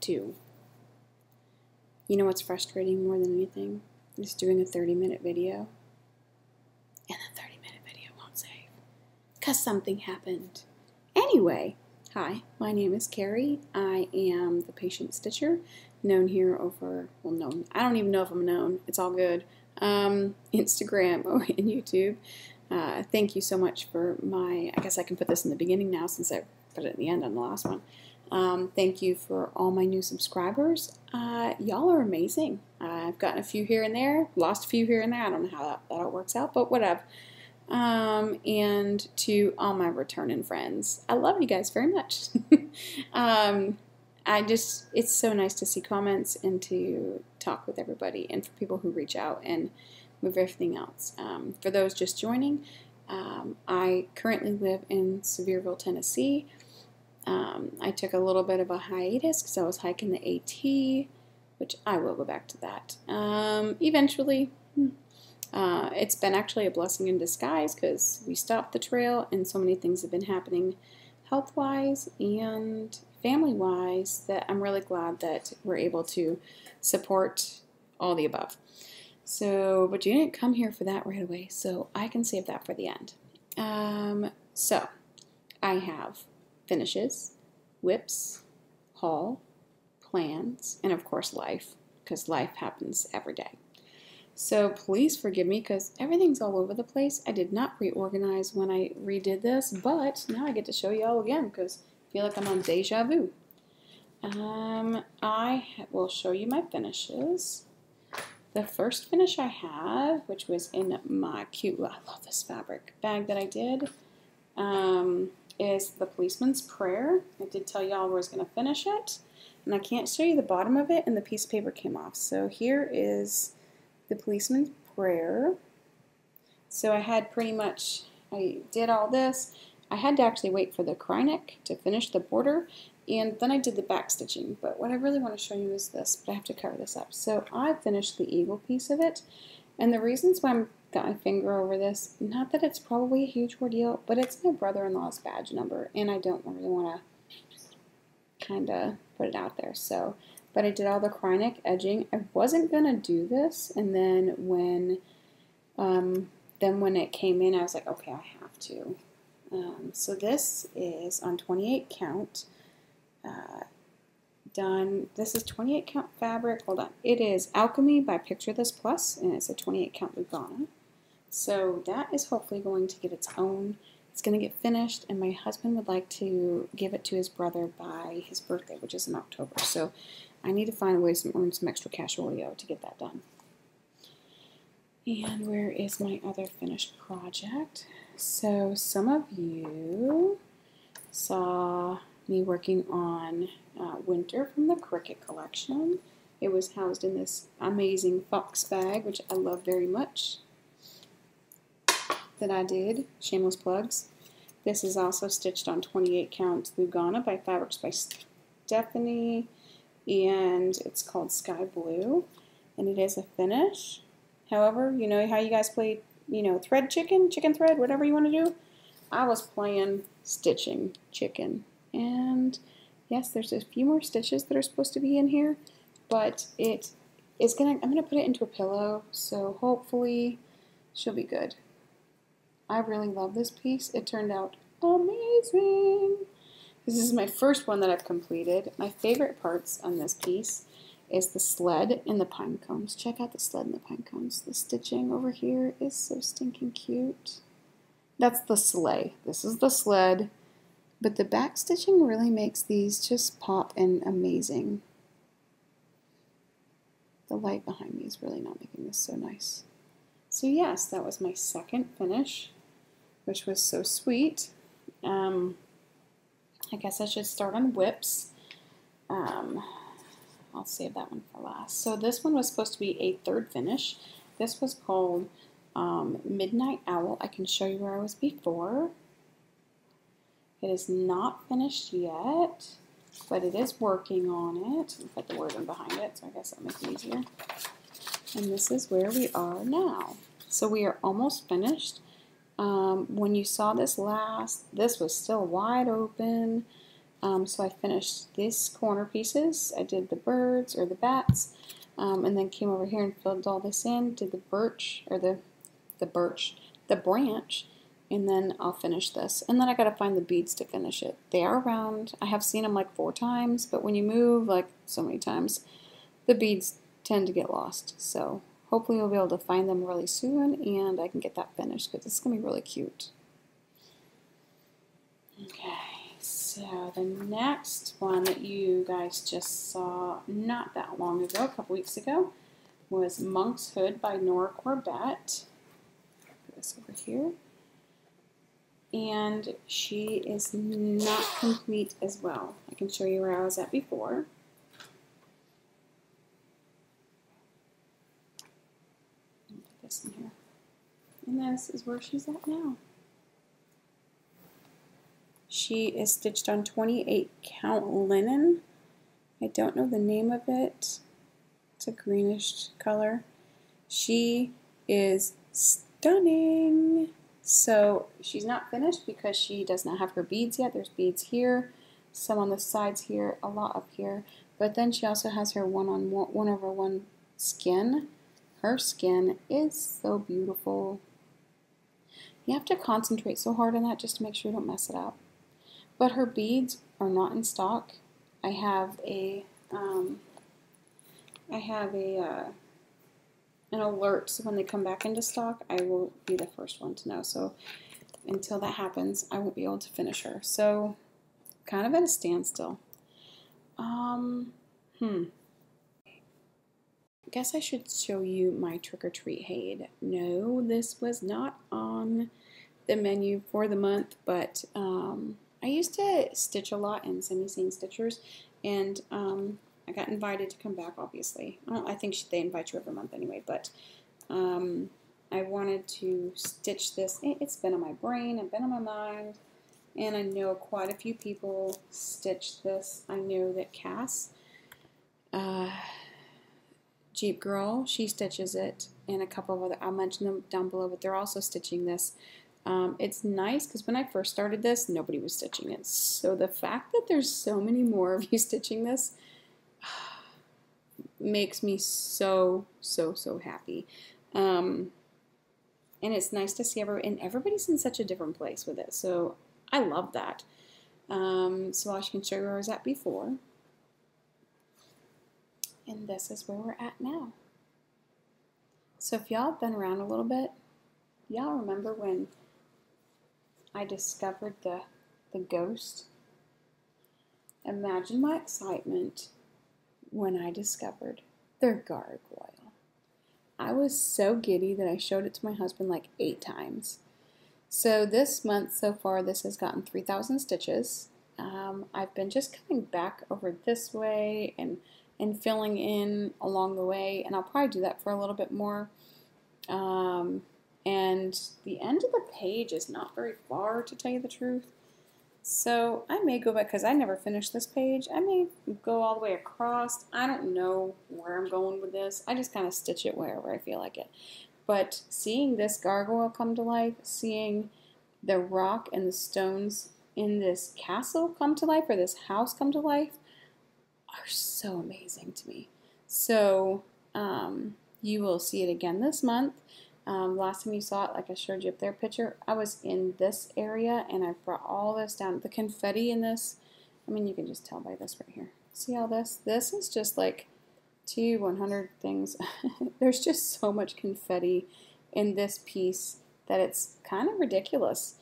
2. You know what's frustrating more than anything? Is doing a 30-minute video, and the 30-minute video won't save because something happened. Anyway, hi, my name is Carey. I am the patient stitcher, known here over, well, known, I don't even know if I'm known, it's all good, Instagram and YouTube. Thank you so much for I guess I can put this in the beginning now since I put it at the end on the last one. Thank you for all my new subscribers. Y'all are amazing. I've gotten a few here and there, lost a few here and there. I don't know how that all works out, but whatever. And to all my returning friends, I love you guys very much. It's so nice to see comments and to talk with everybody, and for people who reach out and move everything else. For those just joining, I currently live in Sevierville, Tennessee. I took a little bit of a hiatus because I was hiking the AT, which I will go back to that eventually. It's been actually a blessing in disguise because we stopped the trail and so many things have been happening health-wise and family-wise that I'm really glad that we're able to support all the above. So, but you didn't come here for that right away, so I can save that for the end. So, I have finishes, whips, haul, plans, and of course life, because life happens every day. So please forgive me because everything's all over the place. I did not reorganize when I redid this, but now I get to show you all again because I feel like I'm on deja vu. I will show you my finishes. The first finish I have, which was in my cute, I love this fabric bag that I did, is the Policeman's Prayer. I did tell y'all where I was going to finish it, and I can't show you the bottom of it, and the piece of paper came off. So here is the Policeman's Prayer. So I had I did all this. I had to actually wait for the Carey to finish the border, and then I did the back stitching. But what I really want to show you is this, but I have to cover this up. So I finished the eagle piece of it, and the reasons why I'm got my finger over this, not that it's probably a huge ordeal, but it's my brother-in-law's badge number, and I don't really want to kind of put it out there. So, but I did all the Carey edging. I wasn't gonna do this, and then when it came in, I was like, okay, I have to. So this is on 28 count. Done. This is 28 count fabric. Hold on. It is Alchemy by Picture This Plus, and it's a 28 count Lugana. So that is hopefully going to get its own. It's going to get finished, and my husband would like to give it to his brother by his birthday, which is in October. So I need to find a way to earn some extra cash oleo to get that done. And where is my other finished project? So some of you saw me working on Winter from the Cricket collection. It was housed in this amazing fox bag, which I love very much, that I did. Shameless plugs. This is also stitched on 28 count Lugana by Fabrics by Stephanie, and it's called Sky Blue, and it is a finish. However, you know how you guys play, thread chicken thread, whatever you want to do? I was playing stitching chicken, and yes, there's a few more stitches that are supposed to be in here, but I'm gonna put it into a pillow, so hopefully she'll be good. I really love this piece. It turned out amazing. This is my first one that I've completed. My favorite parts on this piece is the sled and the pine cones. Check out the sled and the pine cones. The stitching over here is so stinking cute. That's the sleigh. This is the sled. But the back stitching really makes these just pop and amazing. The light behind me is really not making this so nice. So yes, that was my second finish, which was so sweet. I guess I should start on whips. I'll save that one for last. So this one was supposed to be a third finish. This was called Midnight Owl. I can show you where I was before. It is not finished yet, but it is working on it. I'll put the word in behind it, so I guess that'll make it easier. And this is where we are now. So we are almost finished. When you saw this last, this was still wide open. So I finished these corner pieces. I did the birds or the bats, and then came over here and filled all this in, did the birch or the branch, and then I'll finish this. And then I gotta find the beads to finish it. They are round. I have seen them like 4 times, but when you move like so many times, the beads tend to get lost. So hopefully we'll be able to find them really soon and I can get that finished because it's gonna be really cute. Okay, so the next one that you guys just saw not that long ago, a couple weeks ago, was Monk's Hood by Nora Corbett. Put this over here. And she is not complete as well. I can show you where I was at before. Put this in here. And this is where she's at now. She is stitched on 28 count linen. I don't know the name of it. It's a greenish color. She is stunning. So she's not finished because she does not have her beads yet. There's beads here, some on the sides here, a lot up here. But then she also has her 1/1 skin. Her skin is so beautiful. You have to concentrate so hard on that just to make sure you don't mess it up. But her beads are not in stock. I have an alert, so when they come back into stock, I will be the first one to know. So until that happens, I won't be able to finish her. So kind of at a standstill. I guess I should show you my trick-or-treat Haid. No, this was not on the menu for the month, but I used to stitch a lot in semi-seam stitchers, and I got invited to come back, obviously. I think they invite you every month anyway, but I wanted to stitch this. It's been on my brain and been on my mind, and I know quite a few people stitch this. I know that Cass, Jeep Girl, she stitches it, and a couple of other, I'll mention them down below, but they're also stitching this. It's nice because when I first started this, nobody was stitching it. So the fact that there's so many more of you stitching this makes me so happy. And it's nice to see everybody's in such a different place with it. So I love that. So I can show you where I was at before. And this is where we're at now. So if y'all have been around a little bit, y'all remember when I discovered the ghost? Imagine my excitement when I discovered the gargoyle. I was so giddy that I showed it to my husband like 8 times. So this month so far, this has gotten 3,000 stitches. I've been just coming back over this way and filling in along the way, and I'll probably do that for a little bit more. And the end of the page is not very far, to tell you the truth. So I may go back, because I never finished this page. I may go all the way across. I don't know where I'm going with this. I just kind of stitch it wherever I feel like it. But seeing this gargoyle come to life, seeing the rock and the stones in this castle come to life, or this house come to life, are so amazing to me. So you will see it again this month. Last time you saw it, like I showed you up there picture, I was in this area and I brought all this down. The confetti in this, I mean, you can just tell by this right here. See all this? This is just like 100 things. There's just so much confetti in this piece that it's kind of ridiculous,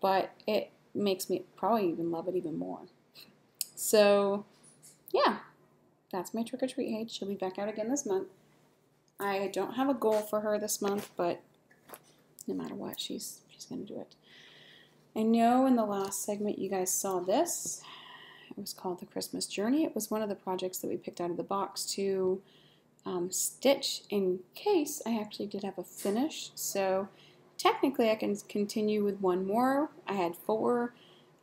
but it makes me probably even love it even more. So yeah, that's my trick-or-treat Haid. She'll be back out again this month. I don't have a goal for her this month, but no matter what, she's going to do it. I know in the last segment you guys saw this. It was called The Christmas Journey. It was one of the projects that we picked out of the box to stitch in case I actually did have a finish. So technically I can continue with one more. I had 4.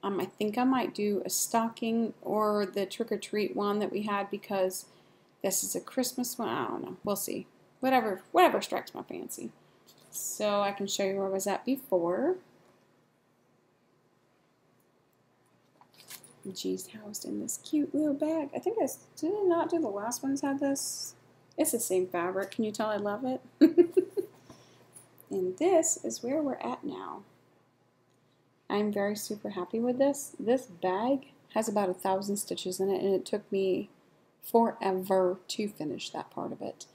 I think I might do a stocking or the trick-or-treat one that we had, because this is a Christmas one. I don't know. We'll see. Whatever strikes my fancy. So I can show you where I was at before. G's housed in this cute little bag. I think did I not do the last ones had this? It's the same fabric. Can you tell I love it? And this is where we're at now. I'm very super happy with this. This bag has about 1,000 stitches in it, and it took me forever to finish that part of it.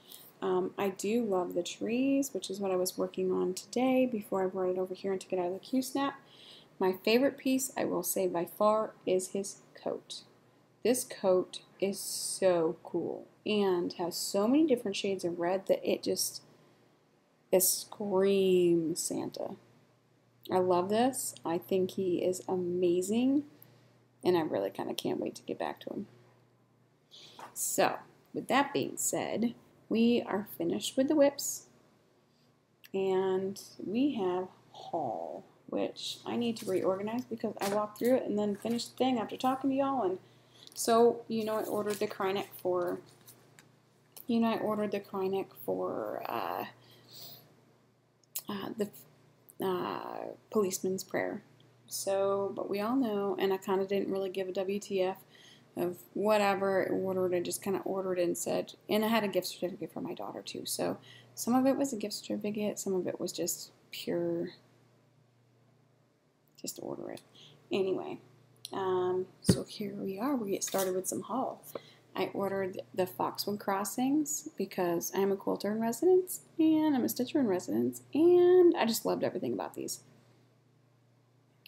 I do love the trees, which is what I was working on today before I brought it over here and took it out of the Q-snap. My favorite piece, I will say by far, is his coat. This coat is so cool and has so many different shades of red that it screams Santa. I love this. I think he is amazing, and I really kind of can't wait to get back to him. So, with that being said, we are finished with the whips, and we have haul, which I need to reorganize because I walked through it and then finished the thing after talking to y'all. And so, I ordered the Krynic for, the Policeman's Prayer. So, but we all know, and I kind of didn't really give a WTF of whatever I ordered. I just kind of ordered and said, and I had a gift certificate for my daughter too. So some of it was a gift certificate, some of it was just pure, just order it. Anyway, so here we are. We get started with some haul. I ordered the Foxwood Crossings because I'm a quilter in residence and I'm a stitcher in residence, and I just loved everything about these.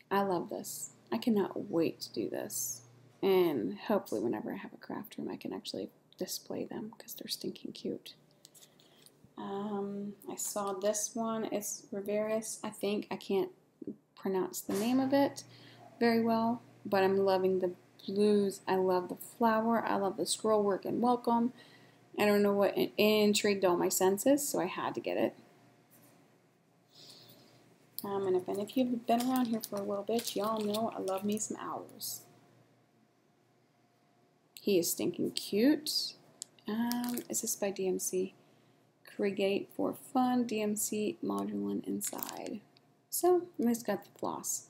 I love this. I cannot wait to do this. And hopefully whenever I have a craft room, I can actually display them because they're stinking cute. I saw this one. It's Riverius, I think. I can't pronounce the name of it very well, but I'm loving the blues. I love the flower. I love the scroll work and welcome. I don't know what, it intrigued all my senses, so I had to get it. And if any of you have been around here for a little bit, y'all know I love me some owls. He is stinking cute. Is this by DMC? Create for Fun, DMC Modulin inside. So, it's got the floss.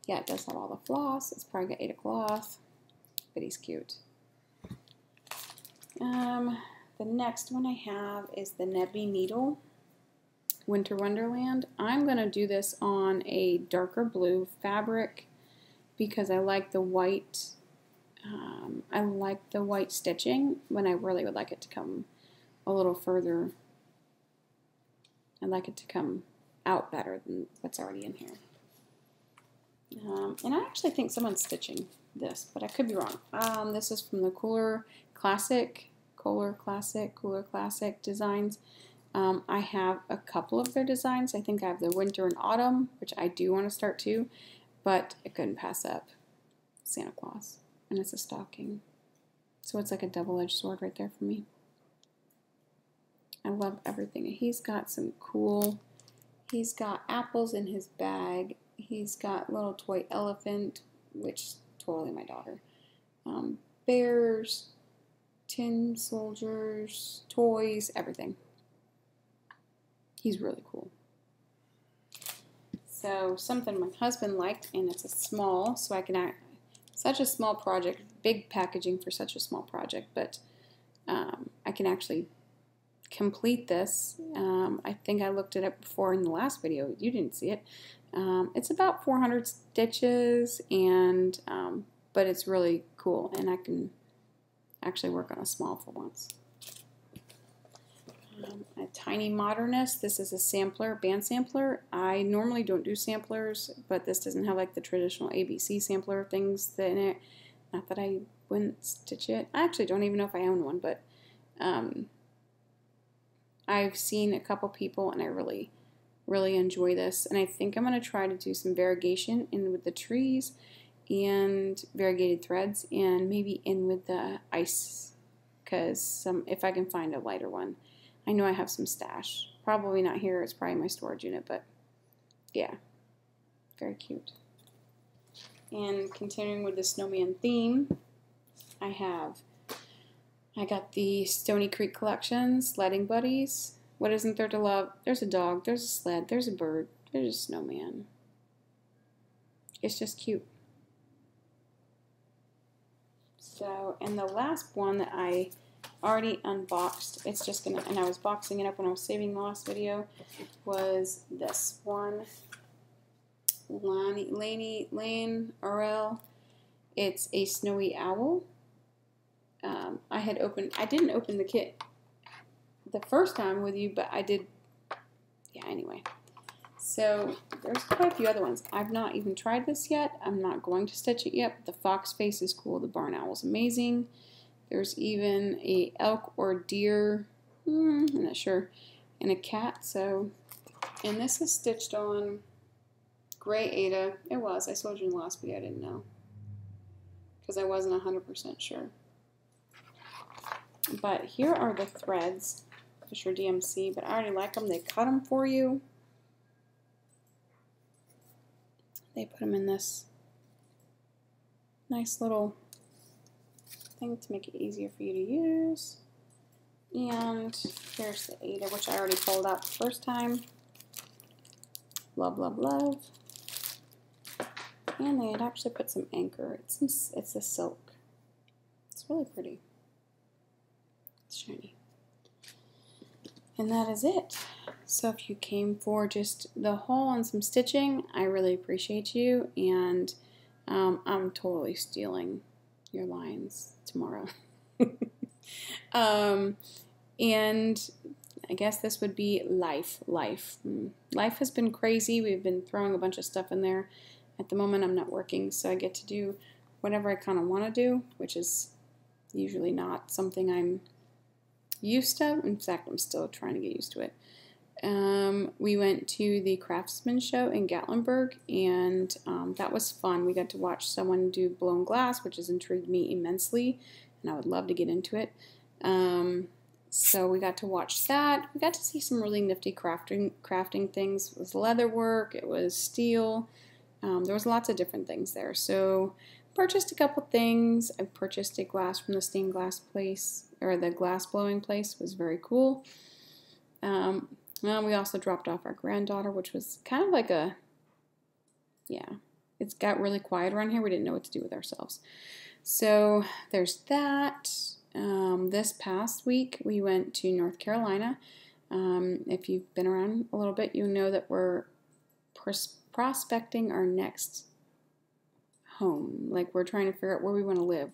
Yeah, it does have all the floss. It's probably got 8 of cloth, but he's cute. The next one I have is the Nebby Needle Winter Wonderland. I'm going to do this on a darker blue fabric because I like the white. I like the white stitching when I really would like it to come a little further. I'd like it to come out better than what's already in here. And I actually think someone's stitching this, but I could be wrong. This is from the Cooler Classic designs. I have a couple of their designs. I think I have the Winter and Autumn, which I do want to start too, but I couldn't pass up Santa Claus. And it's a stocking. So it's like a double-edged sword right there for me. I love everything. He's got some cool, he's got apples in his bag. He's got little toy elephant, which totally my daughter. Bears, tin soldiers, toys, everything. He's really cool. So something my husband liked, and it's a small, so I can such a small project, big packaging for such a small project, but I can actually complete this. I think I looked it up before in the last video. You didn't see it. It's about 400 stitches, and but it's really cool, and I can actually work on a small for once. A Tiny Modernist. This is a sampler, band sampler. I normally don't do samplers, but this doesn't have like the traditional ABC sampler things in it. Not that I wouldn't stitch it. I actually don't even know if I own one, but I've seen a couple people, and I really enjoy this. And I think I'm going to try to do some variegation in with the trees and variegated threads, and maybe in with the ice, because if I can find a lighter one. I know I have some stash. Probably not here. It's probably my storage unit, but yeah, very cute. And continuing with the snowman theme, I got the Stony Creek Collection Sledding Buddies. What isn't there to love? There's a dog, there's a sled, there's a bird, there's a snowman. It's just cute. So, and the last one that I already unboxed, it's just gonna, and I was boxing it up when I was saving the last video, was this one, Lane RL. It's a snowy owl. I didn't open the kit the first time with you, but I did, yeah, anyway. So there's quite a few other ones. I've not even tried this yet. I'm not going to stitch it yet, but the fox face is cool. The barn owl is amazing. There's even a elk or deer, I'm not sure, and a cat. So, and this is stitched on gray Ada. It was. I told you in the last video I didn't know because I wasn't 100% sure. But here are the threads, Fisher DMC, but I already like them. They cut them for you. They put them in this nice little thing to make it easier for you to use. And here's the Ada, which I already pulled out the first time. Love, love, love. And they had actually put some anchor. It's a silk. It's really pretty. It's shiny. And that is it. So if you came for just the haul and some stitching, I really appreciate you. And I'm totally stealing your lines tomorrow. And I guess this would be life. Life has been crazy. We've been throwing a bunch of stuff in there. At the moment, I'm not working, so I get to do whatever I kind of want to do, which is usually not something I'm used to. In fact, I'm still trying to get used to it. We went to the Craftsman show in Gatlinburg, and that was fun. We got to watch someone do blown glass, which has intrigued me immensely, and I would love to get into it. So we got to watch that. We got to see some really nifty crafting things. It was leather work, it was steel. There was lots of different things there. So purchased a couple things. I purchased a glass from the stained glass place, or the glass blowing place. It was very cool. Well, we also dropped off our granddaughter, which was kind of like a, yeah, it's got really quiet around here. We didn't know what to do with ourselves. So there's that. This past week, we went to North Carolina. If you've been around a little bit, you know that we're prospecting our next home. Like, we're trying to figure out where we want to live.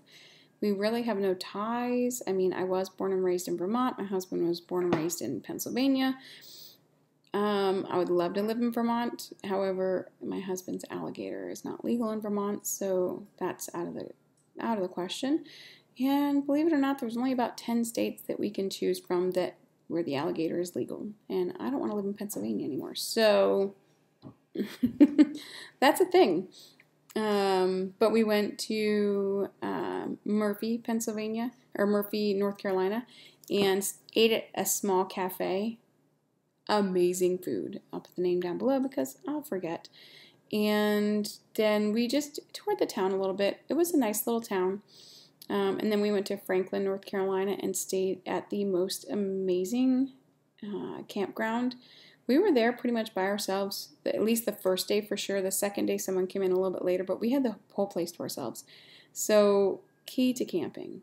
We really have no ties. I mean, I was born and raised in Vermont. My husband was born and raised in Pennsylvania. I would love to live in Vermont. However, my husband's alligator is not legal in Vermont, so that's out of the question. And believe it or not, there's only about 10 states that we can choose from that where the alligator is legal. And I don't want to live in Pennsylvania anymore. So that's a thing. But we went to Murphy, Pennsylvania, or Murphy, North Carolina, and ate at a small cafe. Amazing food. I'll put the name down below because I'll forget. And then we just toured the town a little bit. It was a nice little town. And then we went to Franklin, North Carolina, and stayed at the most amazing campground. We were there pretty much by ourselves, at least the first day for sure. The second day, someone came in a little bit later, but we had the whole place to ourselves. So, key to camping.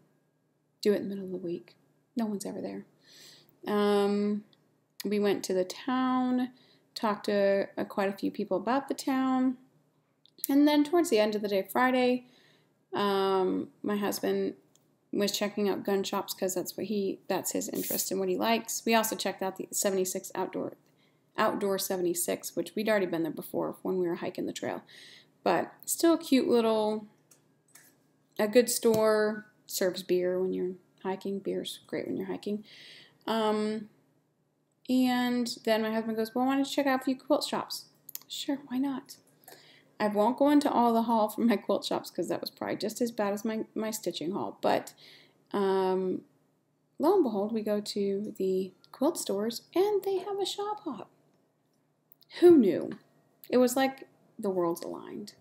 Do it in the middle of the week. No one's ever there. We went to the town, talked to quite a few people about the town. And then towards the end of the day, Friday, my husband was checking out gun shops because that's his interest and what he likes. We also checked out the 76 Outdoor 76, which we'd already been there before when we were hiking the trail. But still a cute a good store, serves beer when you're hiking. Beer's great when you're hiking. And then my husband goes, well, I wanted to check out a few quilt shops. Sure, why not? I won't go into all the haul from my quilt shops because that was probably just as bad as my stitching haul. But lo and behold, we go to the quilt stores and they have a shop hop. Who knew? It was like the worlds aligned.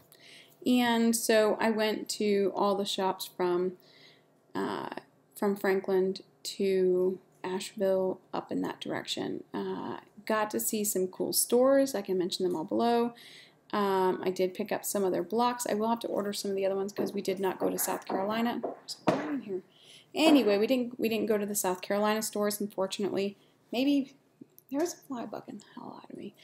And so I went to all the shops from Franklin to Asheville up in that direction. Got to see some cool stores. I can mention them all below. I did pick up some other blocks. I will have to order some of the other ones because we did not go to South Carolina. There's a fly in here. Anyway, we didn't go to the South Carolina stores, unfortunately. Maybe there was a fly bugging the hell out of me.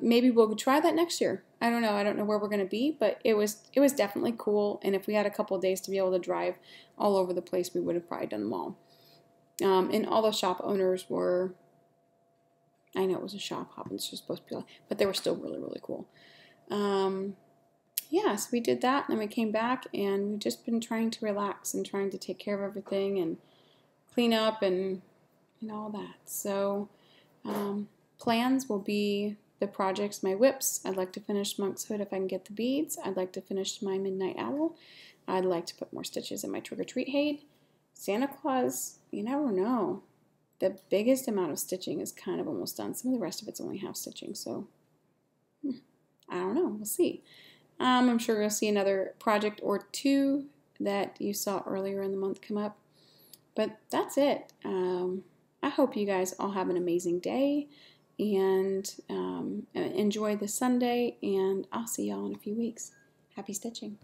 Maybe we'll try that next year. I don't know. I don't know where we're going to be, but it was definitely cool. And if we had a couple of days to be able to drive all over the place, we would have probably done them all. And all the shop owners were, I know it was a shop hop and it's supposed to be like, but they were still really, really cool. Yeah, so we did that, and then we came back, and we've just been trying to relax and trying to take care of everything and clean up and all that. So plans will be the projects, my whips. I'd like to finish Monk's Hood if I can get the beads. I'd like to finish my Midnight Owl. I'd like to put more stitches in my Trick or Treat Haid. Santa Claus, you never know. The biggest amount of stitching is kind of almost done. Some of the rest of it's only half stitching, so I don't know. We'll see. I'm sure you'll see another project or two that you saw earlier in the month come up. But that's it. I hope you guys all have an amazing day and enjoy the Sunday, and I'll see y'all in a few weeks. Happy stitching.